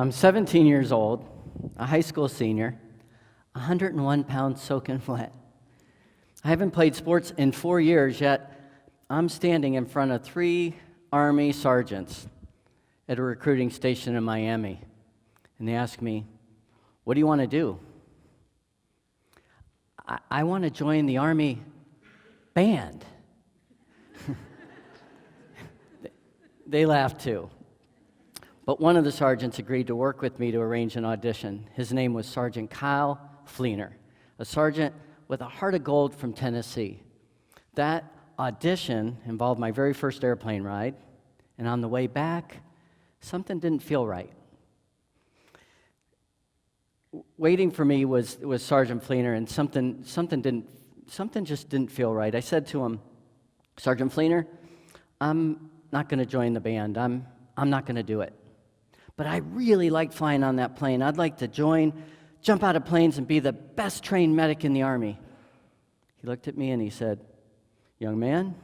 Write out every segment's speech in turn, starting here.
I'm 17 years old, a high school senior, 101 pounds soaking wet. I haven't played sports in 4 years, yet I'm standing in front of 3 Army sergeants at a recruiting station in Miami. And they ask me, "What do you want to do?" I want to join the Army band. They laughed too. But one of the sergeants agreed to work with me to arrange an audition. His name was Sgt Kyle Fleener, a sergeant with a heart of gold from Tennessee. That audition involved my very first airplane ride, and on the way back, something didn't feel right. Waiting for me was Sgt Fleener, and something just didn't feel right. I said to him, "Sgt Fleener, I'm not going to join the band. I'm not going to do it. But I really like flying on that plane. I'd like to jump out of planes and be the best trained medic in the Army." He looked at me and he said, "Young man,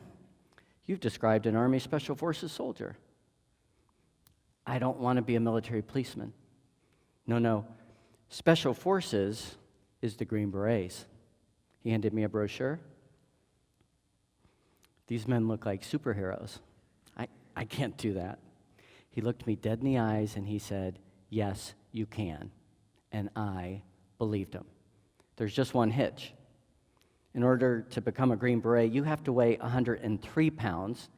you've described an Army Special Forces soldier. I don't want to be a military policeman. No. Special Forces is the Green Berets." He handed me a brochure. "These men look like superheroes. I can't do that." He looked me dead in the eyes and he said, "Yes, you can." And I believed him. There's just one hitch. In order to become a Green Beret, you have to weigh 103 pounds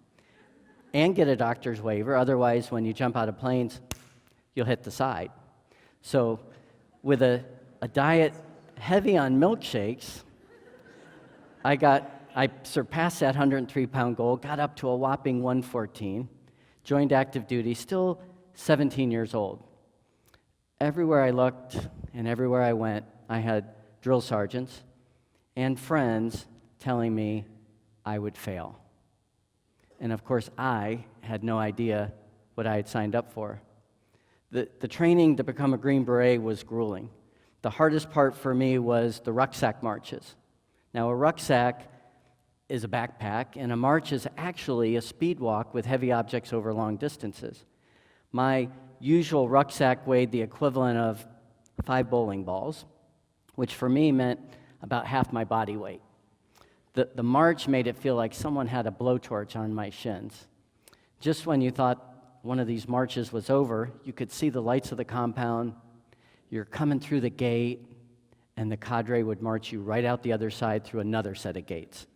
and get a doctor's waiver. Otherwise, when you jump out of planes, you'll hit the side. So with a diet heavy on milkshakes, I surpassed that 103-pound goal, got up to a whopping 114, joined active duty, still 17 years old. Everywhere I looked and everywhere I went, I had drill sergeants and friends telling me I would fail. And of course, I had no idea what I had signed up for. The training to become a Green Beret was grueling. The hardest part for me was the Rucksack Marches. Now, a rucksack is a backpack, and a march is actually a speed walk with heavy objects over long distances. My usual rucksack weighed the equivalent of 5 bowling balls, which for me meant about half my body weight. The march made it feel like someone had a blowtorch on my shins. Just when you thought one of these marches was over, you could see the lights of the compound. You're coming through the gate, and the cadre would march you right out the other side through another set of gates.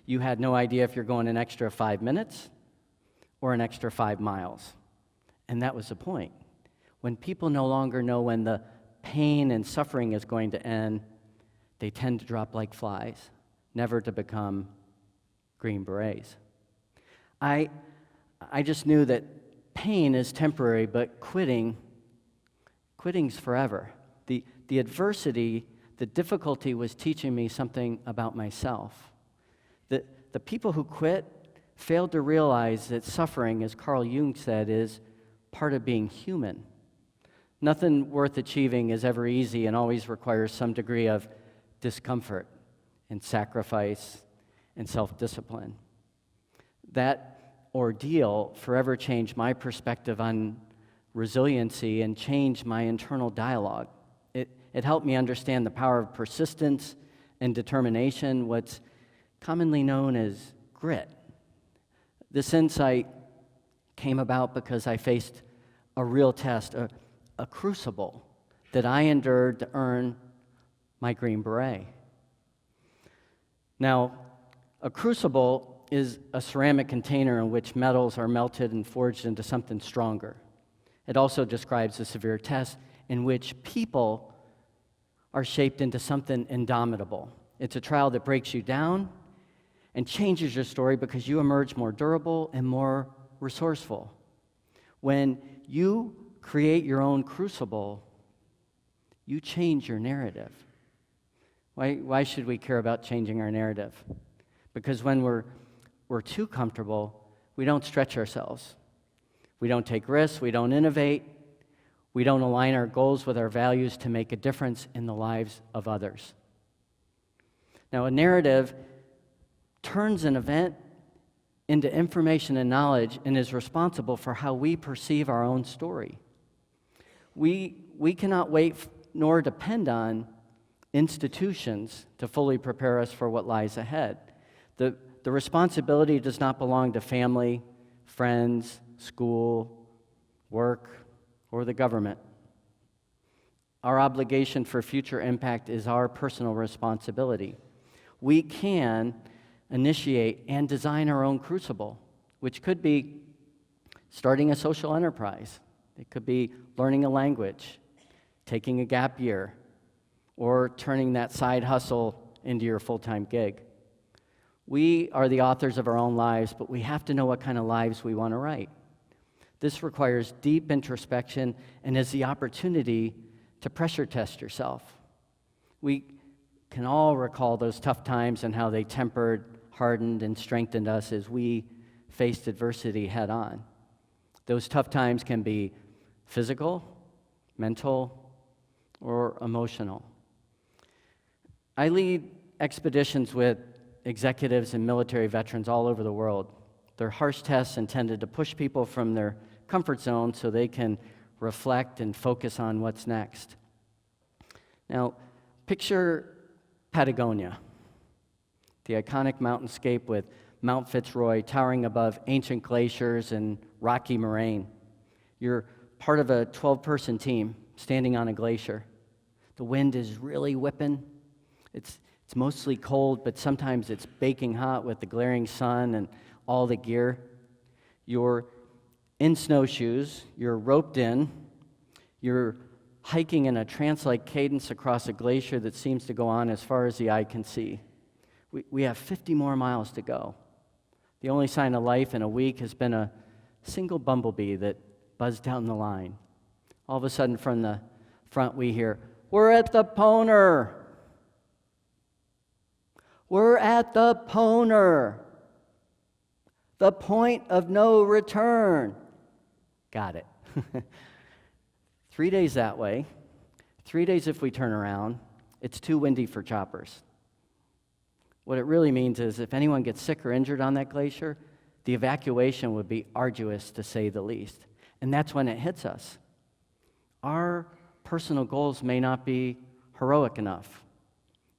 You had no idea if you're going an extra 5 minutes or an extra 5 miles. And that was the point. When people no longer know when the pain and suffering is going to end, they tend to drop like flies, never to become Green Berets. I just knew that pain is temporary, but quitting's forever. The adversity, the difficulty was teaching me something about myself. The people who quit failed to realize that suffering, as Carl Jung said, is part of being human. Nothing worth achieving is ever easy and always requires some degree of discomfort and sacrifice and self-discipline. That ordeal forever changed my perspective on resiliency and changed my internal dialogue. It helped me understand the power of persistence and determination, what's commonly known as grit. This insight came about because I faced a real test, a crucible that I endured to earn my Green Beret. Now, a crucible is a ceramic container in which metals are melted and forged into something stronger. It also describes a severe test in which people are shaped into something indomitable. It's a trial that breaks you down and changes your story because you emerge more durable and more resourceful. When you create your own crucible, you change your narrative. Why should we care about changing our narrative? Because when we're too comfortable, we don't stretch ourselves. We don't take risks, we don't innovate, we don't align our goals with our values to make a difference in the lives of others. Now, a narrative turns an event into information and knowledge and is responsible for how we perceive our own story. We cannot wait nor depend on institutions to fully prepare us for what lies ahead. The responsibility does not belong to family, friends, school, work, or the government. Our obligation for future impact is our personal responsibility. We can initiate and design our own crucible, which could be starting a social enterprise. It could be learning a language, taking a gap year, or turning that side hustle into your full-time gig. We are the authors of our own lives, but we have to know what kind of lives we want to write. This requires deep introspection and is the opportunity to pressure test yourself. We can all recall those tough times and how they tempered, hardened, and strengthened us as we faced adversity head on. Those tough times can be physical, mental, or emotional. I lead expeditions with executives and military veterans all over the world. They're harsh tests intended to push people from their comfort zone so they can reflect and focus on what's next. Now, picture Patagonia, the iconic mountainscape with Mount Fitzroy towering above ancient glaciers and rocky moraine. You're part of a 12-person team standing on a glacier. The wind is really whipping. It's mostly cold, but sometimes it's baking hot with the glaring sun and all the gear. You're in snowshoes, you're roped in, you're hiking in a trance-like cadence across a glacier that seems to go on as far as the eye can see. We have 50 more miles to go. The only sign of life in a week has been a single bumblebee that buzzed down the line. All of a sudden from the front we hear, "We're at the Poner! We're at the Poner! The point of no return!" Got it. 3 days that way, 3 days if we turn around, it's too windy for choppers. What it really means is if anyone gets sick or injured on that glacier, the evacuation would be arduous to say the least. And that's when it hits us. Our personal goals may not be heroic enough.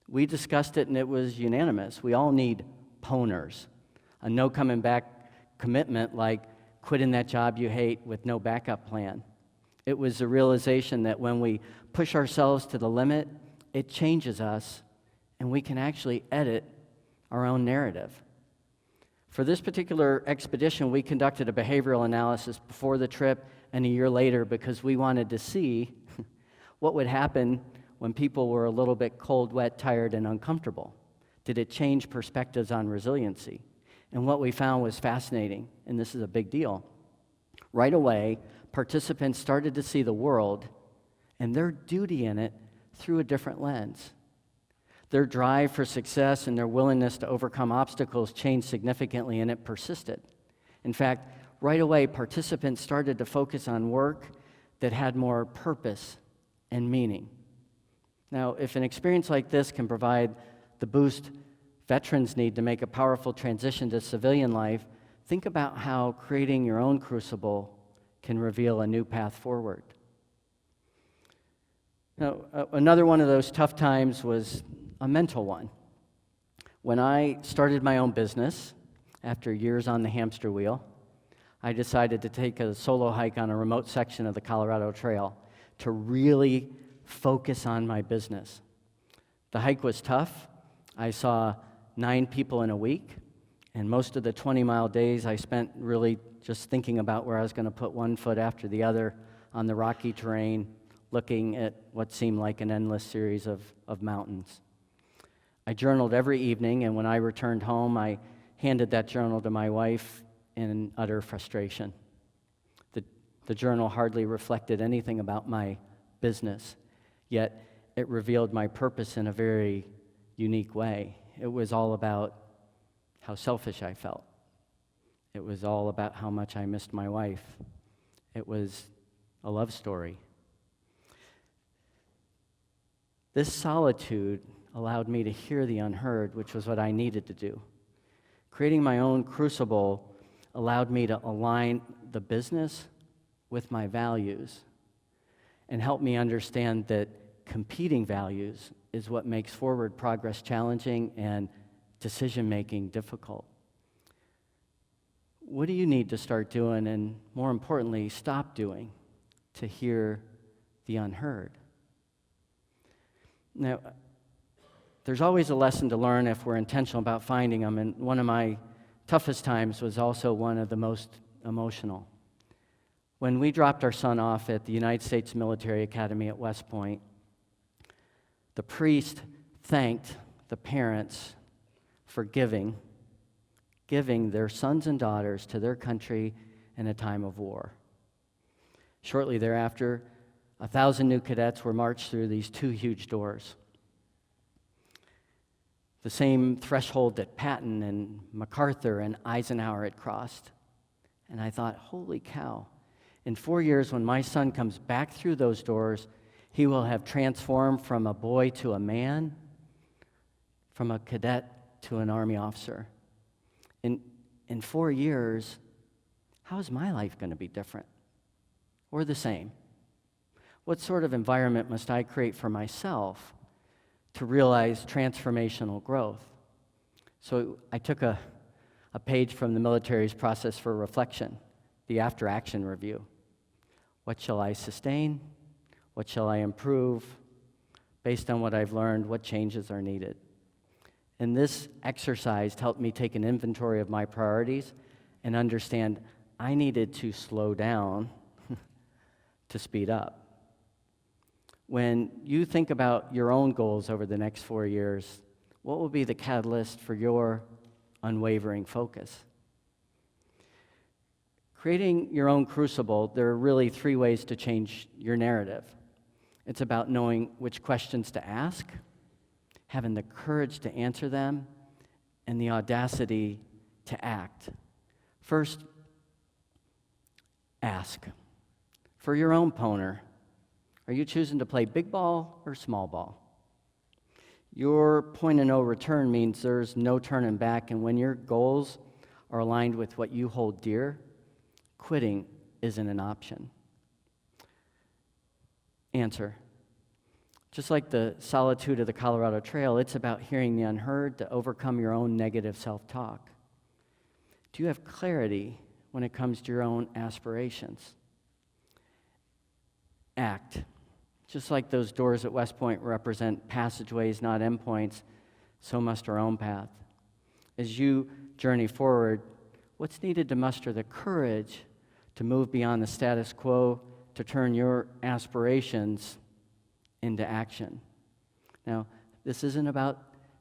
We discussed it and it was unanimous. We all need poners, a no coming back commitment like quitting that job you hate with no backup plan. It was the realization that when we push ourselves to the limit, it changes us and we can actually edit our own narrative. For this particular expedition, we conducted a behavioral analysis before the trip and a year later because we wanted to see what would happen when people were a little bit cold, wet, tired, and uncomfortable. Did it change perspectives on resiliency? And what we found was fascinating, and this is a big deal. Right away, participants started to see the world and their duty in it through a different lens. Their drive for success and their willingness to overcome obstacles changed significantly, and it persisted. In fact, right away, participants started to focus on work that had more purpose and meaning. Now, if an experience like this can provide the boost veterans need to make a powerful transition to civilian life, think about how creating your own crucible can reveal a new path forward. Now, another one of those tough times was a mental one. When I started my own business, after years on the hamster wheel, I decided to take a solo hike on a remote section of the Colorado Trail to really focus on my business. The hike was tough. I saw 9 people in a week, and most of the 20-mile days I spent really just thinking about where I was going to put one foot after the other on the rocky terrain, looking at what seemed like an endless series of mountains. I journaled every evening, and when I returned home, I handed that journal to my wife in utter frustration. The journal hardly reflected anything about my business, yet it revealed my purpose in a very unique way. It was all about how selfish I felt. It was all about how much I missed my wife. It was a love story. This solitude allowed me to hear the unheard, which was what I needed to do. Creating my own crucible allowed me to align the business with my values. and helped me understand that competing values is what makes forward progress challenging and decision-making difficult. What do you need to start doing, and more importantly, stop doing to hear the unheard? Now, there's always a lesson to learn if we're intentional about finding them, and one of my toughest times was also one of the most emotional. When we dropped our son off at the United States Military Academy at West Point, the priest thanked the parents for giving their sons and daughters to their country in a time of war. Shortly thereafter, 1,000 new cadets were marched through these two huge doors. The same threshold that Patton and MacArthur and Eisenhower had crossed. And I thought, holy cow, in 4 years when my son comes back through those doors, he will have transformed from a boy to a man, from a cadet to an Army officer. In 4 years, how is my life going to be different or the same? What sort of environment must I create for myself to realize transformational growth? So I took a page from the military's process for reflection, the after-action review. What shall I sustain? What shall I improve? Based on what I've learned, what changes are needed? And this exercise helped me take an inventory of my priorities and understand I needed to slow down to speed up. When you think about your own goals over the next 4 years, what will be the catalyst for your unwavering focus? Creating your own crucible, there are really 3 ways to change your narrative. It's about knowing which questions to ask, having the courage to answer them, and the audacity to act. First, ask. For your own Poner, are you choosing to play big ball or small ball? Your point of no return means there's no turning back, and when your goals are aligned with what you hold dear, quitting isn't an option. Answer. Just like the Solitude of the Colorado Trail, it's about hearing the unheard to overcome your own negative self-talk. Do you have clarity when it comes to your own aspirations? Act. Just like those doors at West Point represent passageways, not endpoints, so must our own path. As you journey forward, what's needed to muster the courage to move beyond the status quo, to turn your aspirations into action? Now, this isn't about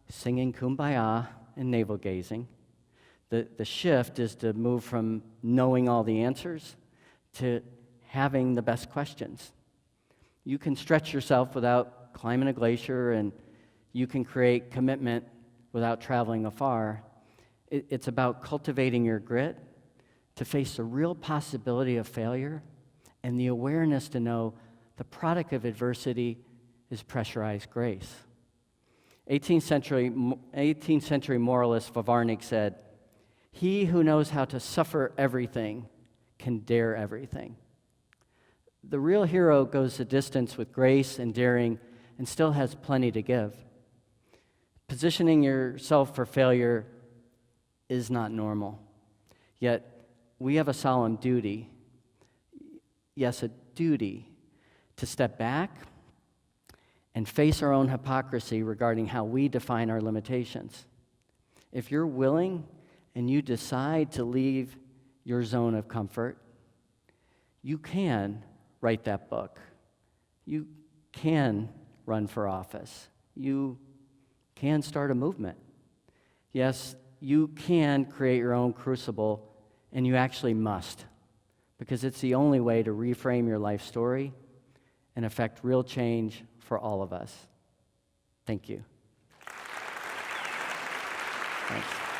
singing Kumbaya and navel-gazing. The shift is to move from knowing all the answers to having the best questions. You can stretch yourself without climbing a glacier, and you can create commitment without traveling afar. It's about cultivating your grit to face the real possibility of failure and the awareness to know the product of adversity is pressurized grace. 18th century moralist Vavarnik said, "He who knows how to suffer everything can dare everything." The real hero goes the distance with grace and daring and still has plenty to give. Positioning yourself for failure is not normal. Yet, we have a solemn duty, yes, a duty, to step back and face our own hypocrisy regarding how we define our limitations. If you're willing and you decide to leave your zone of comfort, you can write that book. You can run for office. You can start a movement. Yes, you can create your own crucible, and you actually must, because it's the only way to reframe your life story and affect real change for all of us. Thank you. Thanks.